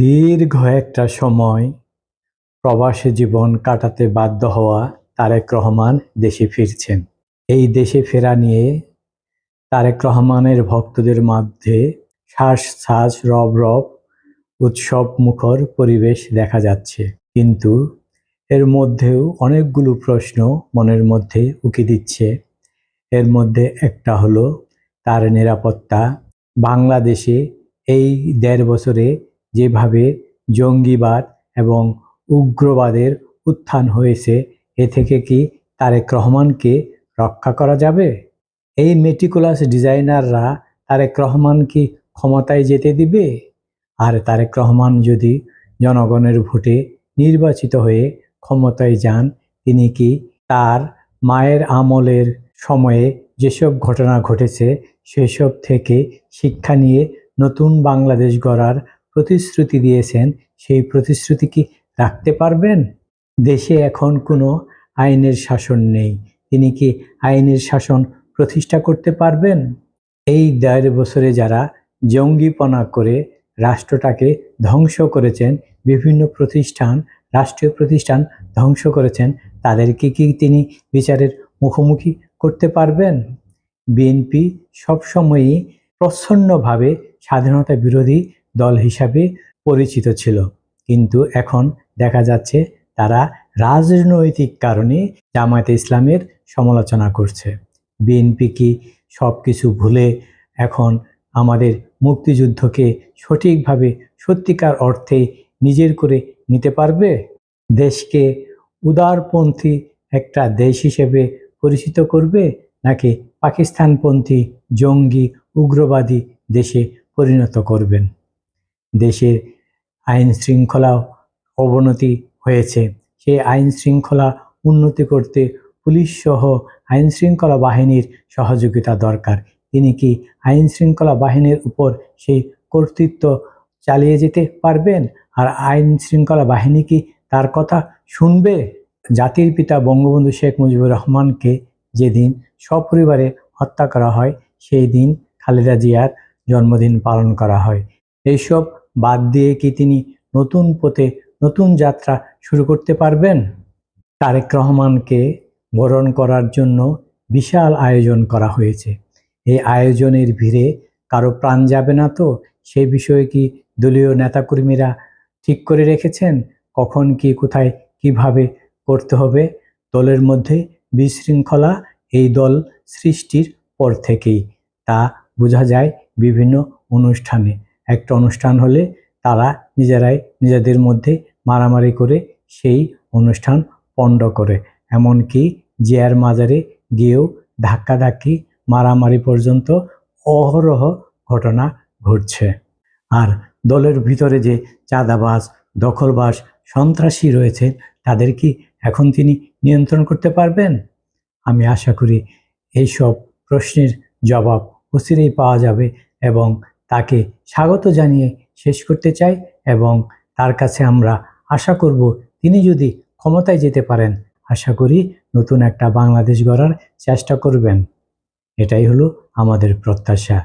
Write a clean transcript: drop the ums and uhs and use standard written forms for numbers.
দীর্ঘ একটা সময় প্রবাসী জীবন কাটাতে বাধ্য হওয়া তারেক রহমান দেশে ফিরছেন। এই দেশে ফেরা নিয়ে তারেক রহমানের ভক্তদের মধ্যে শ্বাস রব রব উৎসব মুখর পরিবেশ দেখা যাচ্ছে। কিন্তু এর মধ্যেও অনেকগুলো প্রশ্ন মনের মধ্যে উকি দিচ্ছে। এর মধ্যে একটা হলো তার নিরাপত্তা। বাংলাদেশে এই ১.৫ বছরে যেভাবে জঙ্গিবাদ এবং উগ্রবাদের উত্থান হয়েছে, এ থেকে কি তারেক রহমানকে রক্ষা করা যাবে? এই মেটিকুলাস ডিজাইনাররা তারেক রহমান কি ক্ষমতায় যেতে দিবে? আর তারেক রহমান যদি জনগণের ভোটে নির্বাচিত হয়ে ক্ষমতায় যান, তিনি কি তার মায়ের আমলের সময়ে যেসব ঘটনা ঘটেছে সেসব থেকে শিক্ষা নিয়ে নতুন বাংলাদেশ গড়ার প্রতিশ্রুতি দিয়েছেন, সেই প্রতিশ্রুতি কি রাখতে পারবেন? দেশে এখন কোনো আইনের শাসন নেই, তিনি কি আইনের শাসন প্রতিষ্ঠা করতে পারবেন? এই ১.৫ বছরে যারা জঙ্গিপনা করে রাষ্ট্রটাকে ধ্বংস করেছেন, বিভিন্ন প্রতিষ্ঠান, রাষ্ট্রীয় প্রতিষ্ঠান ধ্বংস করেছেন, তাদেরকে কি তিনি বিচারের মুখোমুখি করতে পারবেন? বিএনপি সবসময়ই প্রচ্ছন্নভাবে স্বাধীনতা বিরোধী দল হিসাবে পরিচিত ছিল, কিন্তু এখন দেখা যাচ্ছে তারা রাজনৈতিক কারণে জামায়াতে ইসলামের সমালোচনা করছে। বিএনপি কি সব কিছু ভুলে এখন আমাদের মুক্তিযুদ্ধকে সঠিকভাবে সত্যিকার অর্থে নিজের করে নিতে পারবে? দেশকে উদারপন্থী একটা দেশ হিসেবে পরিচিত করবে, নাকি পাকিস্তানপন্থী জঙ্গি উগ্রবাদী দেশে পরিণত করবেন? দেশের আইন শৃঙ্খলা অবনতি হয়েছে, সেই আইন শৃঙ্খলা উন্নতি করতে পুলিশ সহ আইন শৃঙ্খলা বাহিনীর সহযোগিতা দরকার। তিনি কি আইন শৃঙ্খলা বাহিনীর উপর সেই কর্তৃত্ব চালিয়ে যেতে পারবেন? আর আইন শৃঙ্খলা বাহিনী কি তার কথা শুনবে? জাতির পিতা বঙ্গবন্ধু শেখ মুজিবুর রহমানকে যেদিন সপরিবারে হত্যা করা হয়, সেই দিন খালেদা জিয়ার জন্মদিন পালন করা হয়। এইসব বাদ দিয়ে কি তিনি নতুন পথে নতুন যাত্রা শুরু করতে পারবেন? তারেক রহমানকে বরণ করার জন্য বিশাল আয়োজন করা হয়েছে। এই আয়োজনের ভিড়ে কারো প্রাণ যাবে না তো? সেই বিষয়ে কি দলীয় নেতাকর্মীরা ঠিক করে রেখেছেন কখন কি কোথায় কিভাবে করতে হবে? দলের মধ্যে বিশৃঙ্খলা এই দল সৃষ্টির পর থেকেই তা বোঝা যায় বিভিন্ন অনুষ্ঠানে। একটা অনুষ্ঠান হলে তারা নিজেরাই নিজেদের মধ্যে মারামারি করে সেই অনুষ্ঠান পণ্ড করে, এমনকি জিয়ার মাজারে গিয়েও ধাক্কাধাক্কি মারামারি পর্যন্ত অহরহ ঘটনা ঘটছে। আর দলের ভিতরে যে চাঁদাবাজ, দখলবাজ, সন্ত্রাসী রয়েছে, তাদের কি এখন তিনি নিয়ন্ত্রণ করতে পারবেন? আমি আশা করি এইসব প্রশ্নের জবাব অচিরেই পাওয়া যাবে এবং তাকে স্বাগত জানিয়ে শেষ করতে চাই, এবং তার কাছে আমরা আশা করব তিনি যদি ক্ষমতায় যেতে পারেন, আশা করি নতুন একটা বাংলাদেশ গড়ার চেষ্টা করবেন। এটাই হলো আমাদের প্রত্যাশা।